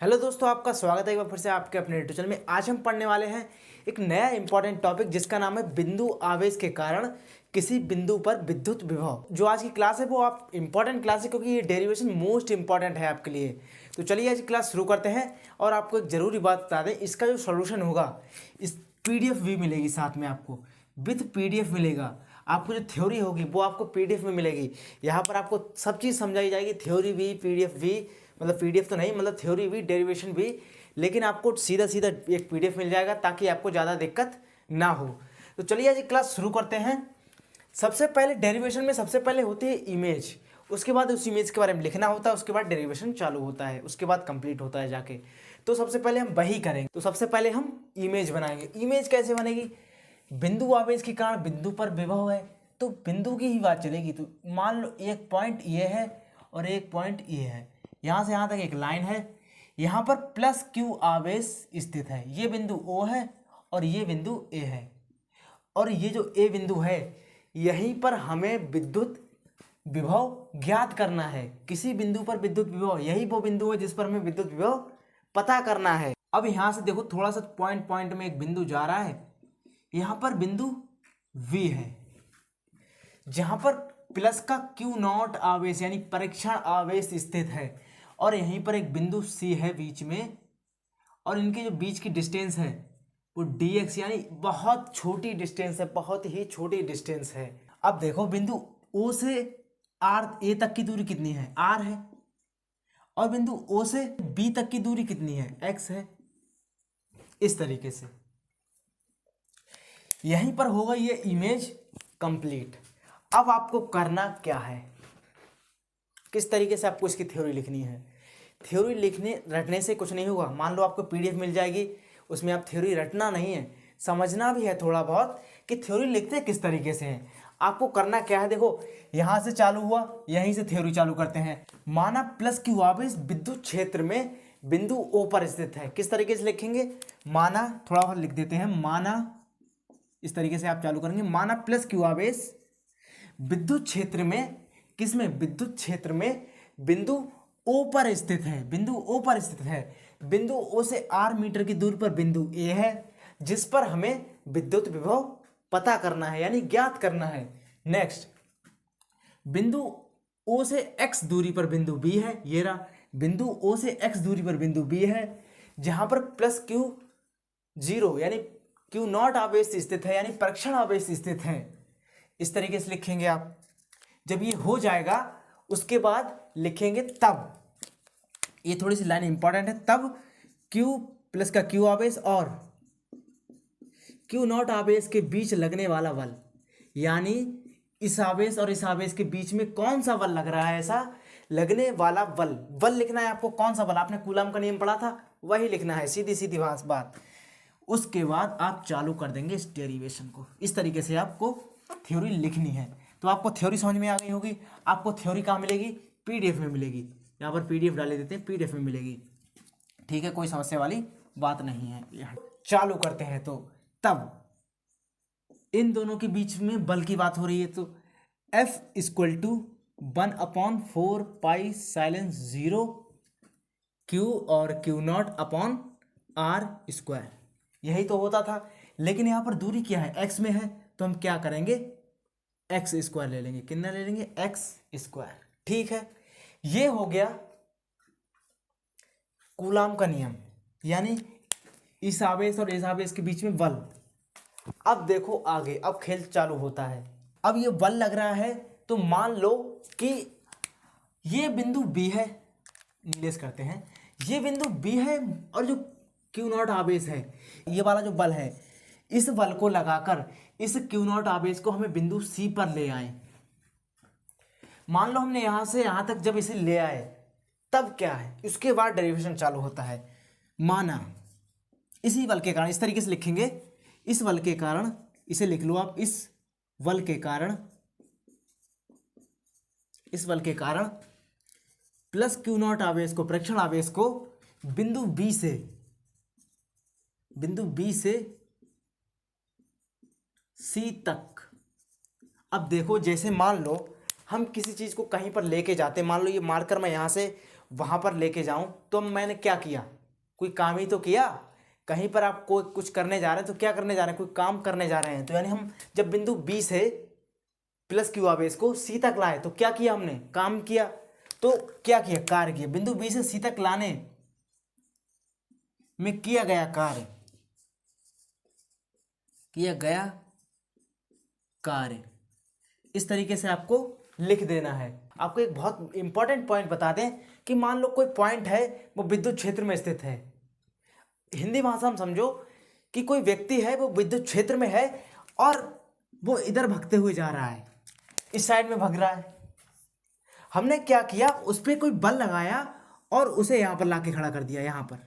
Hello दोस्तों, आपका स्वागत है एक बार फिर से आपके अपने यूट्यूब चैनल में। आज हम पढ़ने वाले हैं एक नया इंपॉर्टेंट टॉपिक जिसका नाम है बिंदु आवेश के कारण किसी बिंदु पर विद्युत विभव। जो आज की क्लास है वो आप इंपॉर्टेंट क्लास है क्योंकि ये डेरिवेशन मोस्ट इंपॉर्टेंट है आपके लिए। तो चलिए आज की क्लास शुरू करते हैं। और आपको एक ज़रूरी बात बता दें, इसका जो सोल्यूशन होगा इस PDF भी मिलेगी, साथ में आपको विथ PDF मिलेगा। आपको जो थ्योरी होगी वो आपको PDF में मिलेगी। यहाँ पर आपको सब चीज़ समझाई जाएगी, थ्योरी भी PDF भी, मतलब PDF तो नहीं, मतलब थ्योरी भी डेरिवेशन भी, लेकिन आपको सीधा सीधा एक PDF मिल जाएगा ताकि आपको ज़्यादा दिक्कत ना हो। तो चलिए आज क्लास शुरू करते हैं। सबसे पहले डेरिवेशन में सबसे पहले होती है इमेज, उसके बाद उस इमेज के बारे में लिखना होता है, उसके बाद डेरिवेशन चालू होता है, उसके बाद कंप्लीट होता है जाके। तो सबसे पहले हम वही करेंगे। तो सबसे पहले हम इमेज बनाएंगे। इमेज कैसे बनेगी? बिंदु आवेश के कारण बिंदु पर विभव है, तो बिंदु की ही बात चलेगी। तो मान लो एक पॉइंट ये है और एक पॉइंट ये है, यहाँ से यहाँ तक एक लाइन है, यहाँ पर प्लस Q आवेश स्थित है। ये बिंदु O है और ये बिंदु A है, और ये जो A बिंदु है यहीं पर हमें विद्युत विभव ज्ञात करना है। किसी बिंदु पर विद्युत विभव, यही वो बिंदु है जिस पर हमें विद्युत विभव पता करना है। अब यहाँ से देखो, थोड़ा सा पॉइंट पॉइंट में एक बिंदु जा रहा है, यहाँ पर बिंदु V है जहाँ पर प्लस का Q0 आवेश यानी परीक्षण आवेश स्थित है, और यहीं पर एक बिंदु C है बीच में, और इनके जो बीच की डिस्टेंस है वो dx यानी बहुत छोटी डिस्टेंस है, बहुत ही छोटी डिस्टेंस है। अब देखो बिंदु O से A तक की दूरी कितनी है? R है, और बिंदु O से B तक की दूरी कितनी है? x है। इस तरीके से यहीं पर होगा ये इमेज कंप्लीट। अब आपको करना क्या है, किस तरीके से आपको इसकी थ्योरी लिखनी है। थ्योरी लिखने रटने से कुछ नहीं होगा। मान लो आपको PDF मिल जाएगी, उसमें आप थ्योरी रटना नहीं है, समझना भी है थोड़ा बहुत कि थ्योरी लिखते किस तरीके से हैं। आपको करना क्या है, देखो यहाँ से चालू हुआ, यहीं से थ्योरी चालू करते हैं। माना प्लस Q आवेश विद्युत क्षेत्र में बिंदु O पर स्थित है। किस तरीके से लिखेंगे? माना, थोड़ा बहुत लिख देते हैं, माना, इस तरीके से आप चालू करेंगे। माना प्लस Q आवेश विद्युत क्षेत्र में, किसमें? विद्युत क्षेत्र में बिंदु O पर स्थित है। बिंदु O पर स्थित है। बिंदु O से R मीटर की दूरी पर बिंदु A है जिस पर हमें विद्युत विभव पता करना है यानी ज्ञात करना है। नेक्स्ट, बिंदु O से X दूरी पर बिंदु B है। ये रहा, बिंदु O से X दूरी पर बिंदु B है जहां पर प्लस Q0 यानी Q0 आवेश स्थित है, यानी परीक्षण आवेश स्थित है। इस तरीके से लिखेंगे आप। जब ये हो जाएगा उसके बाद लिखेंगे तब, ये थोड़ी सी लाइन इंपॉर्टेंट है, तब Q प्लस का Q आवेश और Q0 आवेश के बीच लगने वाला बल, यानी इस आवेश और इस आवेश के बीच में कौन सा बल लग रहा है, ऐसा लगने वाला बल। बल लिखना है आपको, कौन सा बल? आपने कूलम का नियम पढ़ा था, वही लिखना है, सीधी सीधी बात। उसके बाद आप चालू कर देंगे इस डेरिवेशन को। इस तरीके से आपको थ्योरी लिखनी है। तो आपको थ्योरी समझ में आ गई होगी। आपको थ्योरी कहाँ मिलेगी? PDF में मिलेगी। यहाँ पर PDF डाले देते हैं, PDF में मिलेगी। ठीक है, कोई समस्या वाली बात नहीं है। यहाँ चालू करते हैं। तो तब इन दोनों के बीच में बल की बात हो रही है, तो F = 1/4 पाई साइलेंस 0 Q और Q0/R²। यही तो होता था, लेकिन यहाँ पर दूरी क्या है? X में है, तो हम क्या करेंगे? x² ले लेंगे। कितना ले लेंगे? x²। ठीक है, ये हो गया कूलाम का नियम, यानी इस आवेश और इस आवेश के बीच में बल। अब देखो आगे, अब खेल चालू होता है। अब ये बल लग रहा है, तो मान लो कि ये बिंदु B है, निलेश करते हैं, ये बिंदु B है, और जो Q0 आवेश है, ये वाला जो बल है, इस बल को लगाकर इस Q0 आवेश को हमें बिंदु C पर ले आए। मान लो हमने यहां से यहां तक जब इसे ले आए, तब क्या है? उसके बाद डेरिवेशन चालू होता है। माना इसी बल के कारण, इस तरीके से लिखेंगे, इस बल के कारण, इसे लिख लो आप, इस बल के कारण, इस बल के कारण प्लस Q0 आवेश को, परीक्षण आवेश को बिंदु B से C तक। अब देखो, जैसे मान लो हम किसी चीज को कहीं पर लेके जाते, मान लो ये मार्कर मैं यहां से वहाँ पर लेके जाऊँ तो मैंने क्या किया, कोई काम ही तो किया। कहीं पर आप कोई कुछ करने जा रहे हैं तो क्या करने जा रहे हैं, कोई काम करने जा रहे हैं। तो यानी हम जब बिंदु बी से प्लस क्यू आवेश को सी तक लाए तो क्या किया, हमने काम किया। तो क्या किया, कार्य किया। बिंदु बी से सी तक लाने में किया गया कार्य, किया गया कार्य, इस तरीके से आपको लिख देना है। आपको एक बहुत इंपॉर्टेंट पॉइंट बता दें कि मान लो कोई पॉइंट है वो विद्युत क्षेत्र में स्थित है। हिंदी भाषा में समझो कि कोई व्यक्ति है वो विद्युत क्षेत्र में है और वो इधर भगते हुए जा रहा है, इस साइड में भग रहा है। हमने क्या किया, उस पर कोई बल लगाया और उसे यहां पर लाके खड़ा कर दिया। यहां पर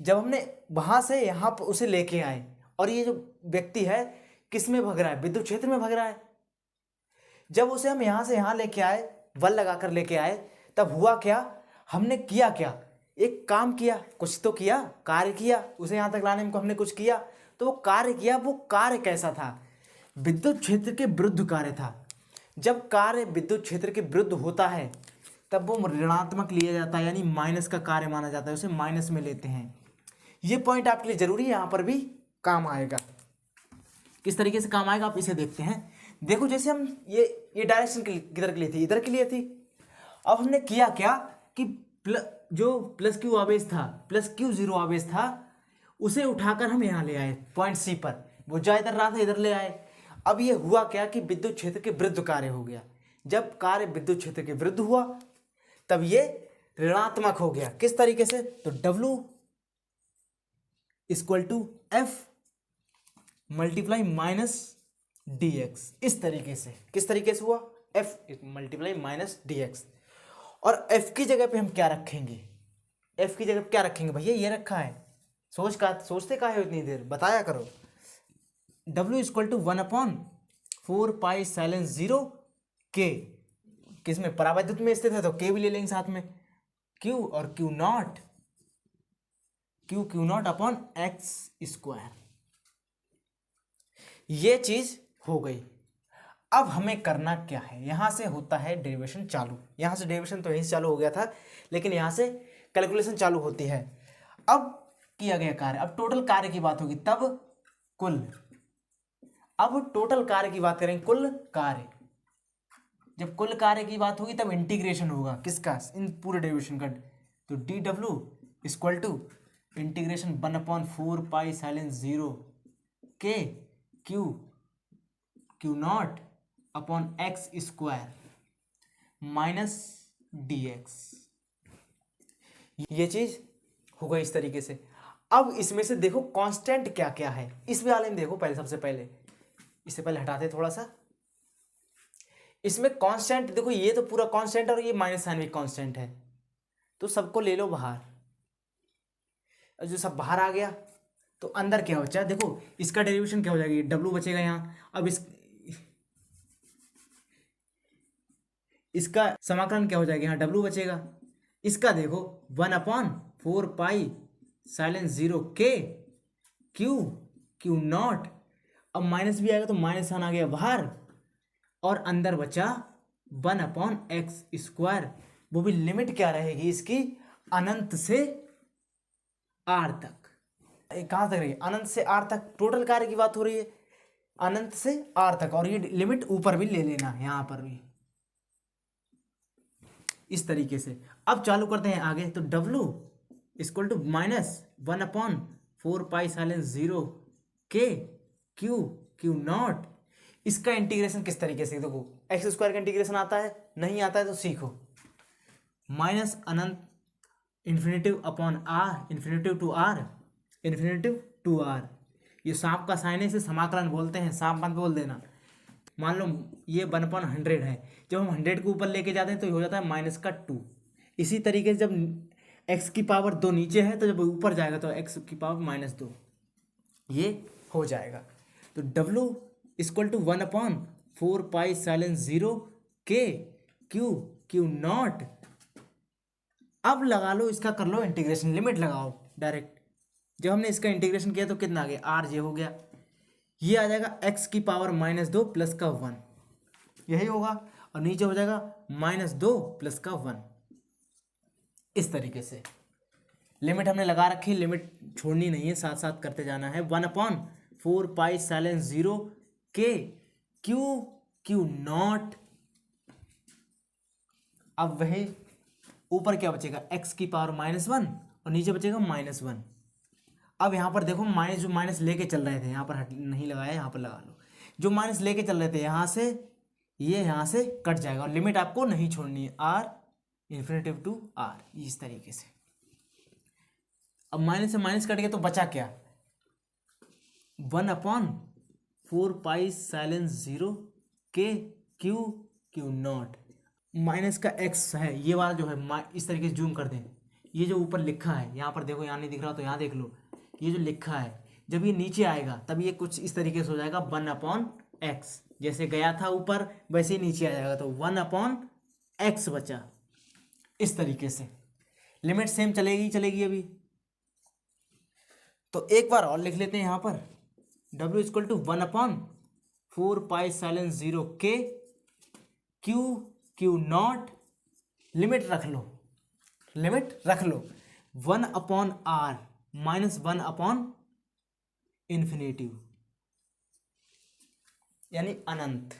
जब हमने वहां से यहां पर उसे लेके आए और ये जो व्यक्ति है किस में भग रहा है, विद्युत क्षेत्र में भग रहा है। जब उसे हम यहां से यहां लेके आए, बल लगाकर लेके आए, तब हुआ क्या, हमने किया क्या, एक काम किया, कुछ तो किया, कार्य किया। उसे यहां तक लाने में हमने कुछ किया, तो वो कार्य किया। वो कार्य कैसा था, विद्युत क्षेत्र के विरुद्ध कार्य था। जब कार्य विद्युत क्षेत्र के विरुद्ध होता है तब वो ऋणात्मक लिया जाता है, यानी माइनस का कार्य माना जाता है, उसे माइनस में लेते हैं। ये पॉइंट आपके लिए जरूरी है, यहां पर भी काम आएगा। किस तरीके से काम आएगा आप इसे देखते हैं। देखो जैसे हम ये डायरेक्शन किधर के लिए थी, इधर के लिए थी। अब हमने किया क्या कि जो प्लस क्यू आवेश था, प्लस क्यू जीरो आवेश था, उसे उठाकर हम यहाँ ले आए पॉइंट सी पर। वो जा इधर रहा था, इधर ले आए। अब ये हुआ क्या कि विद्युत क्षेत्र के विरुद्ध कार्य हो गया। जब कार्य विद्युत क्षेत्र के विरुद्ध हुआ तब ये ऋणात्मक हो गया। किस तरीके से, तो W equal to f multiply minus D x. इस तरीके से, किस तरीके से हुआ, f multiply minus D x. और एफ की जगह पे हम क्या रखेंगे, एफ की जगह पे क्या रखेंगे भैया, ये रखा है। सोचते का है इतनी देर, बताया करो। W इक्वल टू 1/4π/0 के, किसमें, परावैद्युत में स्थित है तो के भी ले लेंगे साथ में, Q और Q not upon X square. ये चीज हो गई। अब हमें करना क्या है, यहां से होता है डेरिवेशन चालू। यहां से डेरिवेशन तो यहीं से चालू हो गया था, लेकिन यहां से कैलकुलेशन चालू होती है। अब किया गया कार्य, अब टोटल कार्य की बात होगी, तब कुल, अब टोटल कार्य की बात करेंगे, कुल कार्य। जब कुल कार्य की बात होगी तब इंटीग्रेशन होगा किसका, इन पूरे डेरिवेशन का। तो D W equal to integration 1/4π/0 के Q not upon X square minus D X. ये चीज होगा इस तरीके से। अब इसमें से देखो कांस्टेंट क्या क्या है, इस वाले में देखो। पहले सबसे पहले इससे पहले हटाते थोड़ा सा, इसमें कांस्टेंट देखो, ये तो पूरा कांस्टेंट और ये माइनस साइन भी कांस्टेंट है, तो सबको ले लो बाहर। जो सब बाहर आ गया तो अंदर क्या बचा, देखो इसका डेरिवेशन क्या हो जाएगी, डब्लू बचेगा यहाँ। अब इसका समाकलन क्या हो जाएगा, यहाँ डब्लू बचेगा। इसका देखो 1/4π/0 के क्यू नॉट, अब माइनस भी आएगा तो माइनस साइन आ गया बाहर, और अंदर बचा 1/x²। वो भी लिमिट क्या रहेगी इसकी, अनंत से आर तक। कहां तक रही, अनंत से आर तक। टोटल कार्य की बात हो रही है, अनंत से आर तक, और ये लिमिट ऊपर भी ले लेना है, यहां पर भी इस तरीके से। अब चालू करते हैं आगे, तो W इक्वल टू -1/4π/0 के क्यू नॉट। इसका इंटीग्रेशन किस तरीके से, देखो एक्स स्क्वायर का इंटीग्रेशन आता है, नहीं आता है तो सीखो। माइनस अनंत infinitive upon r, infinitive to r. ये सांप का साइन है, इसे समाकलन बोलते हैं, सांप मत बोल देना। मान लो ये 1/100 है, जब हम 100 को ऊपर लेके जाते हैं तो ये हो जाता है -2। इसी तरीके से जब x की पावर 2 नीचे है तो जब ऊपर जाएगा तो x की पावर -2, ये हो जाएगा। तो W इक्वल टू 1/4π/0 के क्यू नॉट। अब लगा लो इसका, कर लो इंटीग्रेशन, लिमिट लगाओ डायरेक्ट। जब हमने इसका इंटीग्रेशन किया तो कितना आ गया, आर जे हो गया। ये आ जाएगा x की पावर -2 प्लस का 1, यही होगा। और नीचे हो जाएगा -2 प्लस का 1। इस तरीके से लिमिट हमने लगा रखी, लिमिट छोड़नी नहीं है, साथ साथ करते जाना है। 1/4 पाई साइलेंस 0 के क्यू नॉट। अब वही ऊपर क्या बचेगा, x की पावर -1 और नीचे बचेगा -1। अब यहाँ पर देखो माइनस, जो माइनस लेके चल रहे थे, यहाँ पर हट नहीं लगाया, यहाँ पर लगा लो। जो माइनस लेके चल रहे थे यहाँ से, ये यहाँ से कट जाएगा और लिमिट आपको नहीं छोड़नी है, r इन्फिनिटिव टू r, इस तरीके से। अब माइनस से माइनस कट गया तो बचा क्या, 1/4 पाई साइलेंस 0 के क्यू नॉट। माइनस का x है, ये वाला जो है, इस तरीके से जूम कर दें, ये जो ऊपर लिखा है यहाँ पर देखो, यहाँ नहीं दिख रहा तो यहाँ देख लो, ये जो लिखा है जब ये नीचे आएगा तब ये कुछ इस तरीके से हो जाएगा 1/x, जैसे गया था ऊपर वैसे ही नीचे आ जाएगा, तो 1/x बचा। इस तरीके से लिमिट सेम चलेगी अभी। तो एक बार और लिख लेते हैं यहाँ पर, w = 1/4 पाई साइलेंस 0 के क्यू नॉट। लिमिट रख लो 1/r -1/∞, यानी अनंत।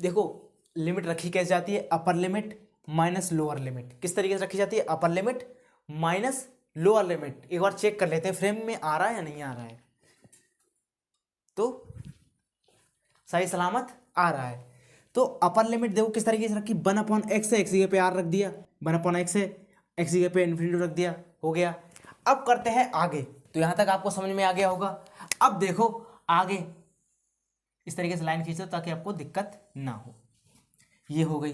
देखो लिमिट रखी कैसे जाती है, upper limit minus lower limit. किस तरीके से रखी जाती है, upper limit minus lower limit. एक बार चेक कर लेते हैं फ्रेम में आ रहा है या नहीं आ रहा है, तो सही सलामत आ रहा है। तो अपर लिमिट देखो किस तरीके से रखी, 1/x है, x की जगह पे r रख दिया, 1/x है, x की जगह पे इन्फिनिटी रख दिया, हो गया। अब करते हैं आगे, तो यहां तक आपको समझ में आ गया होगा। अब देखो आगे इस तरीके से लाइन खींच दो ताकि आपको दिक्कत ना हो। ये हो गई,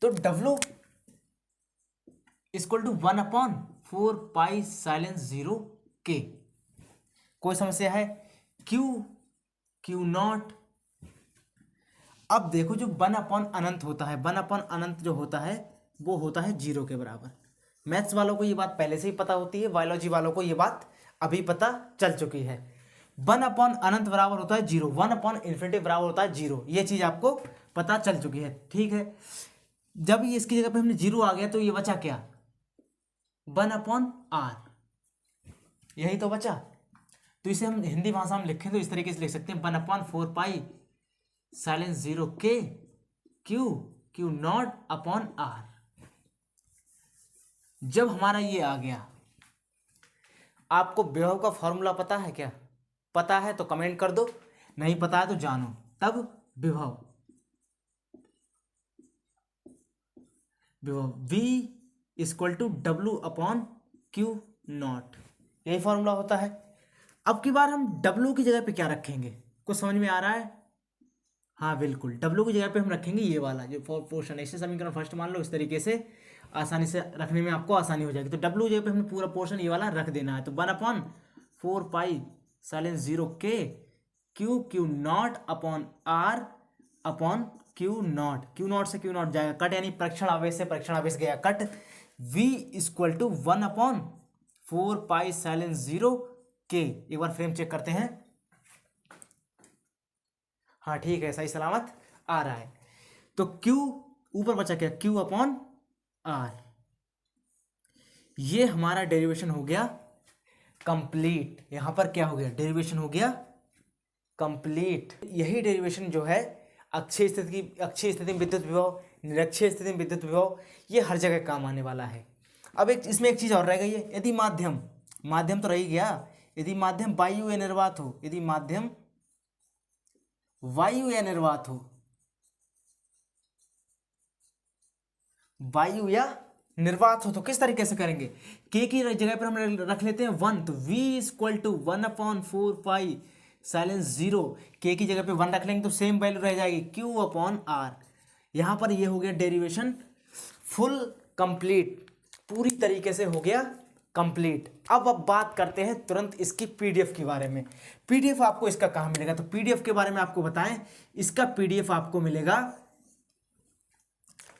तो w = 1/4 पाई साइलेंस 0 के। कोई समस्या है, क्यू नॉट। अब देखो जो 1/अनंत होता है, 1/अनंत जो होता है वो होता है 0 के बराबर। मैथ्स वालों को ये बात पहले से ही पता होती है, बायोलॉजी वालों को ये बात अभी पता चल चुकी है। 1/अनंत बराबर होता है 0, 1/∞ बराबर होता है 0, ये चीज आपको पता चल चुकी है, ठीक है। जब ये इसकी जगह पे हमने 0 आ गया तो ये बचा क्या, 1/r, यही तो बचा। तो इसे हम हिंदी भाषा में लिखें तो इस तरीके से लिख सकते हैं, 1/4 पाई साइलेंस 0 के क्यू नॉट अपॉन r। जब हमारा ये आ गया, आपको विभव का फॉर्मूला पता है क्या, पता है तो कमेंट कर दो, नहीं पता है तो जानो। तब विभव v = w/q नॉट, यही फॉर्मूला होता है। अब की बार हम w की जगह पे क्या रखेंगे, कुछ समझ में आ रहा है? हाँ बिल्कुल, w की जगह पे हम रखेंगे ये वाला जो पोर्शन, ऐसे समीकरण फर्स्ट मान लो, इस तरीके से आसानी से रखने में आपको आसानी हो जाएगी। तो w की जगह पे हमने पूरा पोर्शन ये वाला रख देना है। तो 1/4 पाई साइलेंस 0 के Q not upon r upon Q not से क्यू नॉट जाएगा कट, यानी परीक्षण आवेश से परीक्षण आवेश गया कट। v = 1/4 पाई साइलेंस 0 के। एक बार फ्रेम चेक करते हैं, हाँ ठीक है, सही सलामत आ रहा है। तो q ऊपर बचा क्या, q/r। ये हमारा डेरिवेशन हो गया कंप्लीट। यहां पर क्या हो गया, डेरिवेशन हो गया कंप्लीट। यही डेरिवेशन जो है अक्षीय स्थिति में विद्युत विभव, निरक्षीय स्थिति में विद्युत विभव, ये हर जगह काम आने वाला है। अब इसमें एक चीज और रह गई है, यदि माध्यम तो रह गया, यदि माध्यम वायु या निर्वात हो, यदि माध्यम वायु या निर्वात हो, वायु या निर्वात हो तो किस तरीके से करेंगे, k की जगह पर हम रख लेते हैं 1, तो v = 1/4 पाई साइलेंस 0, k की जगह पे 1 रख लेंगे तो सेम वैल्यू रह जाएगी q/r। यहां पर ये हो गया डेरिवेशन फुल कंप्लीट, पूरी तरीके से हो गया कंप्लीट। अब बात करते हैं तुरंत इसकी पीडीएफ के बारे में। पीडीएफ आपको इसका कहाँ मिलेगा, तो पीडीएफ के बारे में आपको बताएं, इसका पीडीएफ आपको मिलेगा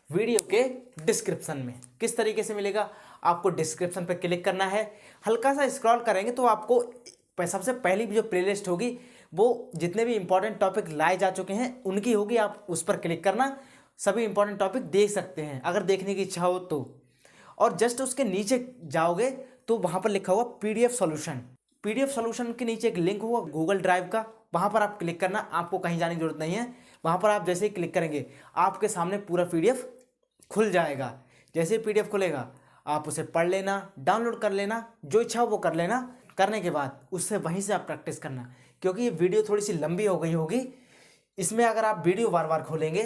वीडियो के डिस्क्रिप्शन में। किस तरीके से मिलेगा, आपको डिस्क्रिप्शन पे क्लिक करना है, हल्का सा स्क्रॉल करेंगे तो आपको सबसे पहली जो प्लेलिस्ट होगी वो जितने भी इंपॉर्टेंट टॉपिक लाए जा चुके हैं उनकी होगी, आप उस पर क्लिक करना, सभी इंपॉर्टेंट टॉपिक देख सकते हैं अगर देखने की इच्छा हो तो। और जस्ट उसके नीचे जाओगे तो वहाँ पर लिखा हुआ PDF सॉल्यूशन। PDF सॉल्यूशन के नीचे एक लिंक हुआ गूगल ड्राइव का, वहाँ पर आप क्लिक करना, आपको कहीं जाने की जरूरत नहीं है। वहाँ पर आप जैसे ही क्लिक करेंगे आपके सामने पूरा PDF खुल जाएगा। जैसे ही PDF खुलेगा आप उसे पढ़ लेना, डाउनलोड कर लेना, जो इच्छा हो वो कर लेना। करने के बाद उससे वहीं से आप प्रैक्टिस करना, क्योंकि ये वीडियो थोड़ी सी लंबी हो गई होगी। इसमें अगर आप वीडियो बार बार खोलेंगे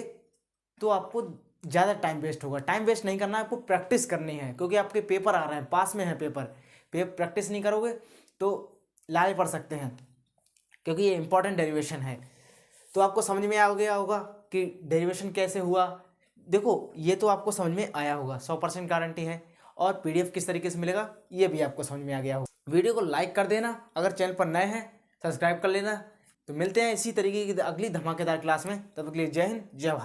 तो आपको ज़्यादा टाइम वेस्ट होगा। टाइम वेस्ट नहीं करना है, आपको प्रैक्टिस करनी है, क्योंकि आपके पेपर आ रहे हैं, पास में है पेपर। प्रैक्टिस नहीं करोगे तो लाले पड़ सकते हैं, क्योंकि ये इंपॉर्टेंट डेरिवेशन है। तो आपको समझ में आ गया होगा कि डेरिवेशन कैसे हुआ। देखो ये तो आपको समझ में आया होगा, 100% गारंटी है। और PDF किस तरीके से मिलेगा ये भी आपको समझ में आ गया होगा। वीडियो को लाइक कर देना, अगर चैनल पर नए हैं सब्सक्राइब कर लेना। तो मिलते हैं इसी तरीके की अगली धमाकेदार क्लास में, तब तक के लिए जय हिंद, जय भारत।